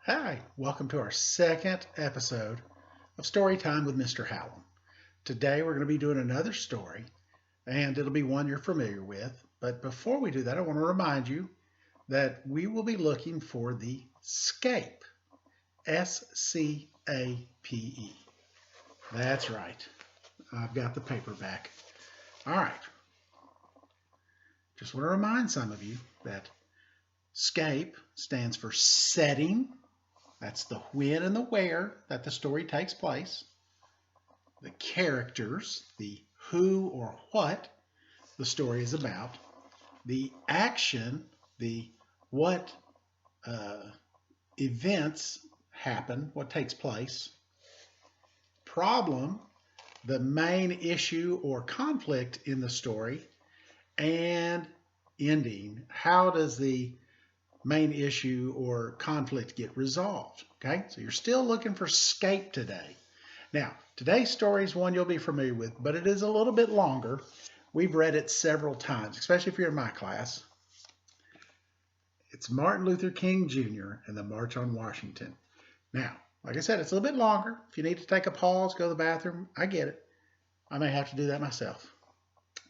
Hi, welcome to our second episode of Storytime with Mr. Hallum. Today we're going to be doing another story, and it'll be one you're familiar with. But before we do that, I want to remind you that we will be looking for the SCAPE. SCAPE. That's right. I've got the paperback. All right. Just want to remind some of you that SCAPE stands for setting. That's the when and the where that the story takes place. The characters, the who or what the story is about. The action, the what events happen, what takes place. Problem, the main issue or conflict in the story. And ending, how does the main issue or conflict get resolved? Okay, so you're still looking for SCAPE today. Now, today's story is one you'll be familiar with, but it is a little bit longer. We've read it several times, especially if you're in my class. It's Martin Luther King Jr. and the March on Washington. Now, like I said, it's a little bit longer. If you need to take a pause, go to the bathroom, I get it. I may have to do that myself.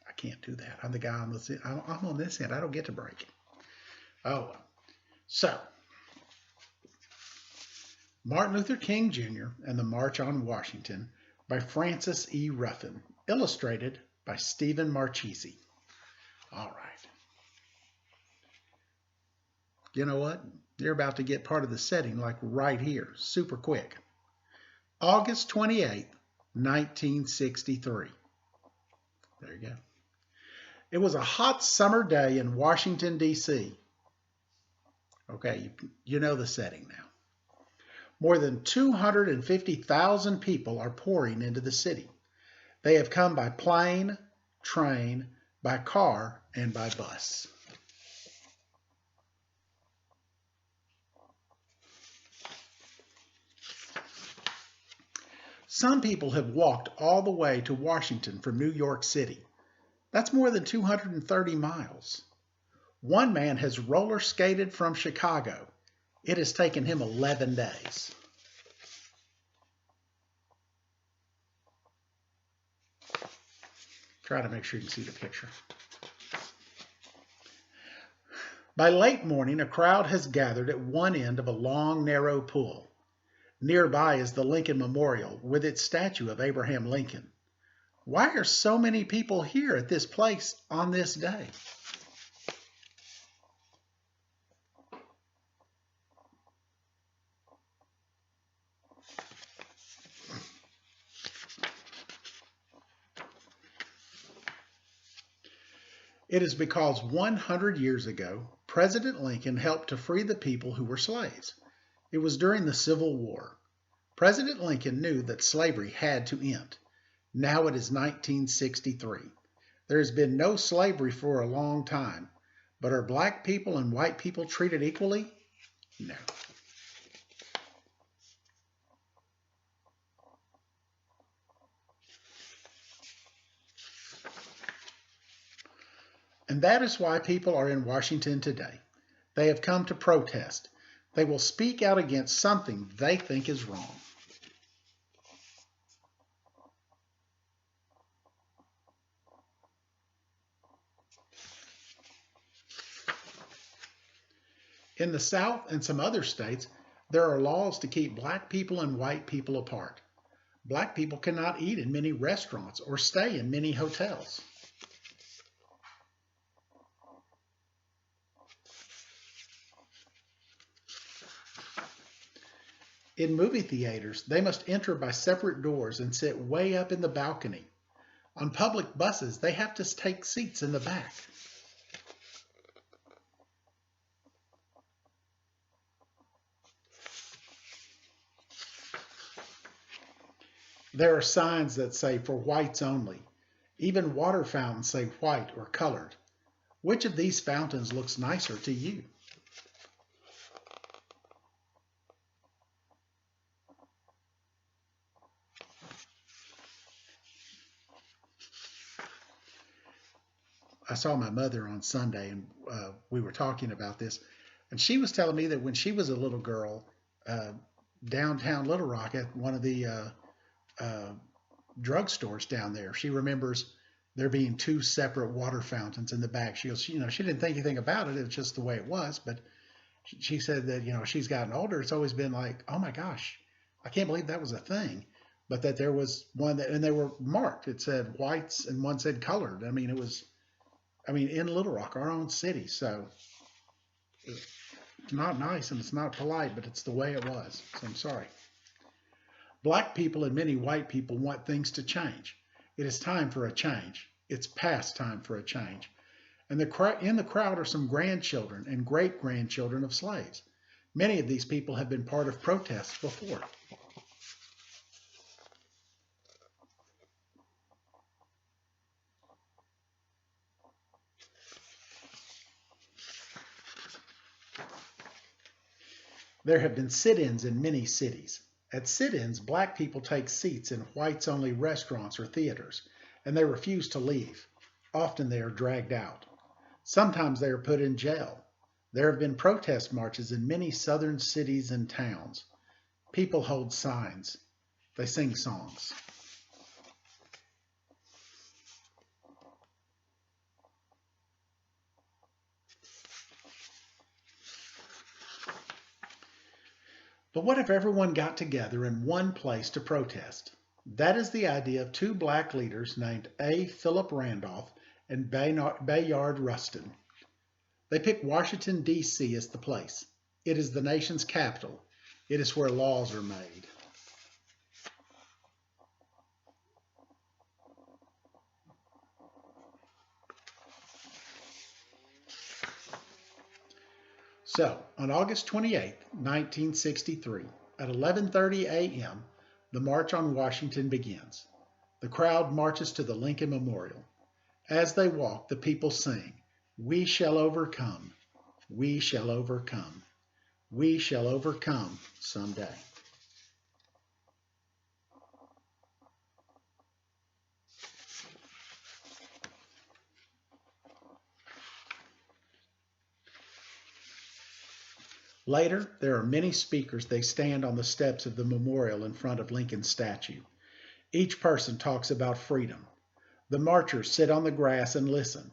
I can't do that. I'm the guy on this end. I'm on this end. I don't get to break. Oh, so Martin Luther King Jr. and the March on Washington by Francis E. Ruffin, illustrated by Stephen Marchese. All right. You know what? You're about to get part of the setting like right here, super quick. August 28th, 1963. There you go. It was a hot summer day in Washington, D.C. Okay, you know the setting now. More than 250,000 people are pouring into the city. They have come by plane, train, by car, and by bus. Some people have walked all the way to Washington from New York City. That's more than 230 miles. One man has roller skated from Chicago. It has taken him 11 days. Try to make sure you can see the picture. By late morning, a crowd has gathered at one end of a long, narrow pool. Nearby is the Lincoln Memorial with its statue of Abraham Lincoln. Why are so many people here at this place on this day? It is because 100 years ago, President Lincoln helped to free the people who were slaves. It was during the Civil War. President Lincoln knew that slavery had to end. Now it is 1963. There has been no slavery for a long time, but are black people and white people treated equally? No. And that is why people are in Washington today. They have come to protest. They will speak out against something they think is wrong. In the South and some other states, there are laws to keep black people and white people apart. Black people cannot eat in many restaurants or stay in many hotels. In movie theaters, they must enter by separate doors and sit way up in the balcony. On public buses, they have to take seats in the back. There are signs that say for whites only. Even water fountains say white or colored. Which of these fountains looks nicer to you? I saw my mother on Sunday and we were talking about this. And she was telling me that when she was a little girl, uh, downtown Little Rock at one of the uh, drugstores down there. She remembers there being two separate water fountains in the back. She goes, she didn't think anything about it. It's just the way it was. But she said that, she's gotten older. It's always been like, oh my gosh, I can't believe that was a thing. But that there was one that, and they were marked. It said whites and one said colored. I mean, in Little Rock, our own city. So it's not nice and it's not polite, but it's the way it was. So I'm sorry. Black people and many white people want things to change. It is time for a change. It's past time for a change. And in the crowd are some grandchildren and great-grandchildren of slaves. Many of these people have been part of protests before. There have been sit-ins in many cities. At sit-ins, black people take seats in whites-only restaurants or theaters, and they refuse to leave. Often they are dragged out. Sometimes they are put in jail. There have been protest marches in many southern cities and towns. People hold signs. They sing songs. But what if everyone got together in one place to protest? That is the idea of two black leaders named A. Philip Randolph and Bayard Rustin. They picked Washington, D.C. as the place. It is the nation's capital. It is where laws are made. So, on August 28, 1963, at 11:30 a.m., the March on Washington begins. The crowd marches to the Lincoln Memorial. As they walk, the people sing, "We shall overcome, we shall overcome, we shall overcome someday." Later, there are many speakers. They stand on the steps of the memorial in front of Lincoln's statue. Each person talks about freedom. The marchers sit on the grass and listen.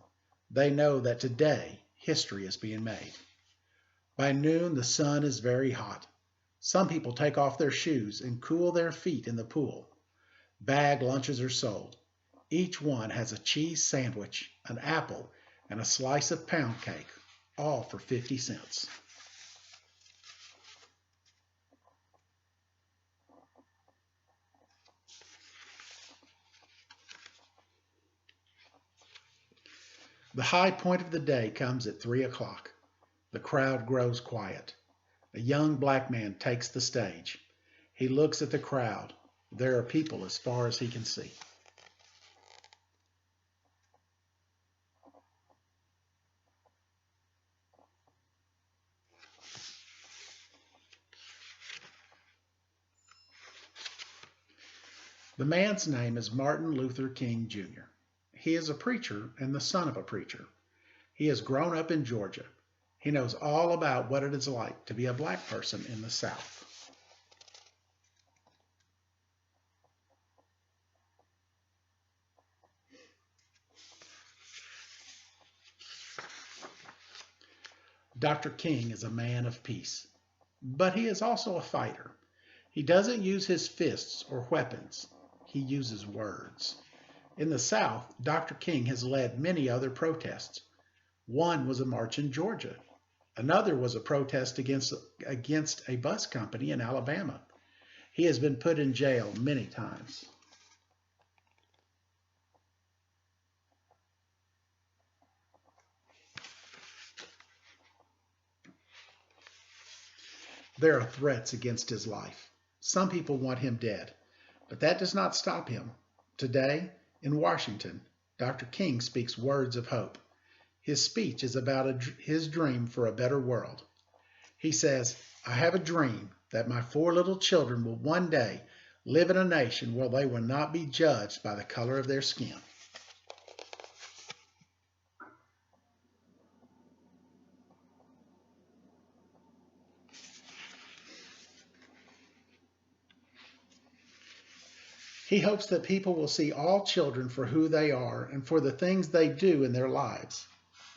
They know that today history is being made. By noon, the sun is very hot. Some people take off their shoes and cool their feet in the pool. Bag lunches are sold. Each one has a cheese sandwich, an apple, and a slice of pound cake, all for 50 cents. The high point of the day comes at 3 o'clock. The crowd grows quiet. A young black man takes the stage. He looks at the crowd. There are people as far as he can see. The man's name is Martin Luther King, Jr. He is a preacher and the son of a preacher. He has grown up in Georgia. He knows all about what it is like to be a black person in the South. Dr. King is a man of peace, but he is also a fighter. He doesn't use his fists or weapons. He uses words. In the South, Dr. King has led many other protests. One was a march in Georgia. Another was a protest against a bus company in Alabama. He has been put in jail many times. There are threats against his life. Some people want him dead, but that does not stop him. Today, in Washington, Dr. King speaks words of hope. His speech is about his dream for a better world. He says, "I have a dream that my 4 little children will one day live in a nation where they will not be judged by the color of their skin." He hopes that people will see all children for who they are and for the things they do in their lives.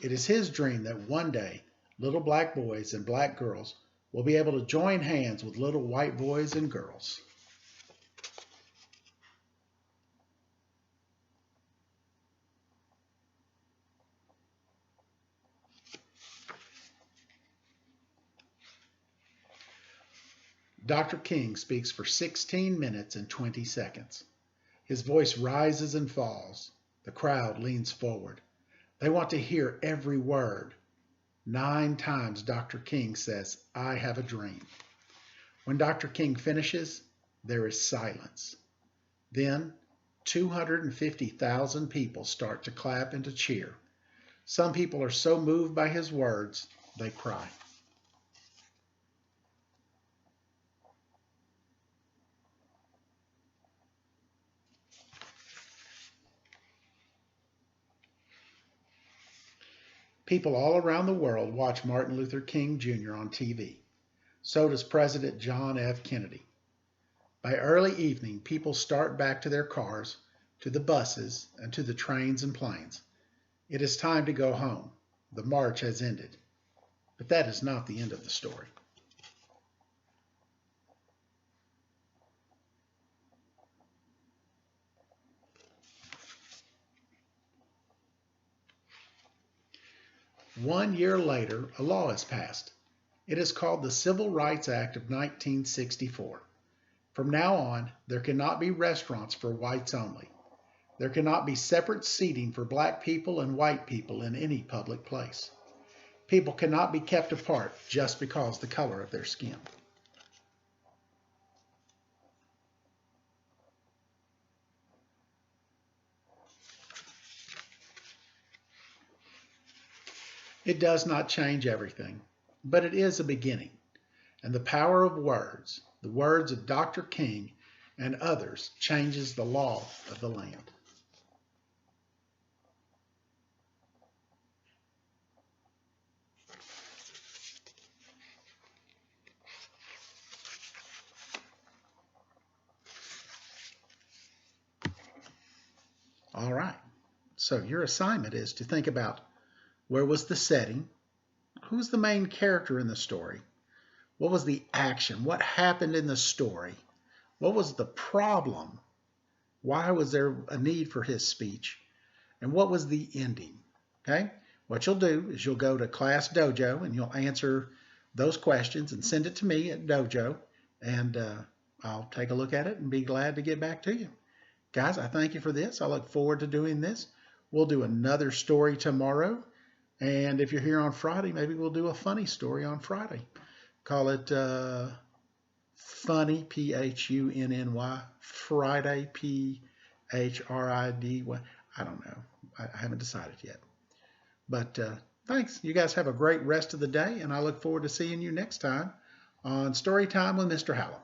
It is his dream that one day little black boys and black girls will be able to join hands with little white boys and girls. Dr. King speaks for 16 minutes and 20 seconds. His voice rises and falls. The crowd leans forward. They want to hear every word. 9 times Dr. King says, "I have a dream." When Dr. King finishes, there is silence. Then 250,000 people start to clap and to cheer. Some people are so moved by his words, they cry. People all around the world watch Martin Luther King Jr. on TV. So does President John F. Kennedy. By early evening, people start back to their cars, to the buses, and to the trains and planes. It is time to go home. The march has ended. But that is not the end of the story. One year later, a law is passed. It is called the Civil Rights Act of 1964. From now on, there cannot be restaurants for whites only. There cannot be separate seating for black people and white people in any public place. People cannot be kept apart just because of the color of their skin. It does not change everything, but it is a beginning. And the power of words, the words of Dr. King and others, changes the law of the land. All right. So your assignment is to think about where was the setting, who's the main character in the story, what was the action, what happened in the story, what was the problem, why was there a need for his speech, and what was the ending. Okay? What you'll do is you'll go to Class Dojo and you'll answer those questions and send it to me at Dojo, and I'll take a look at it and be glad to get back to you. Guys, I thank you for this. I look forward to doing this. We'll do another story tomorrow. And if you're here on Friday, maybe we'll do a funny story on Friday. Call it Funny, P-H-U-N-N-Y, Friday, P-H-R-I-D-Y. I don't know. I haven't decided yet. But thanks. You guys have a great rest of the day, and I look forward to seeing you next time on Story Time with Mr. Hallum.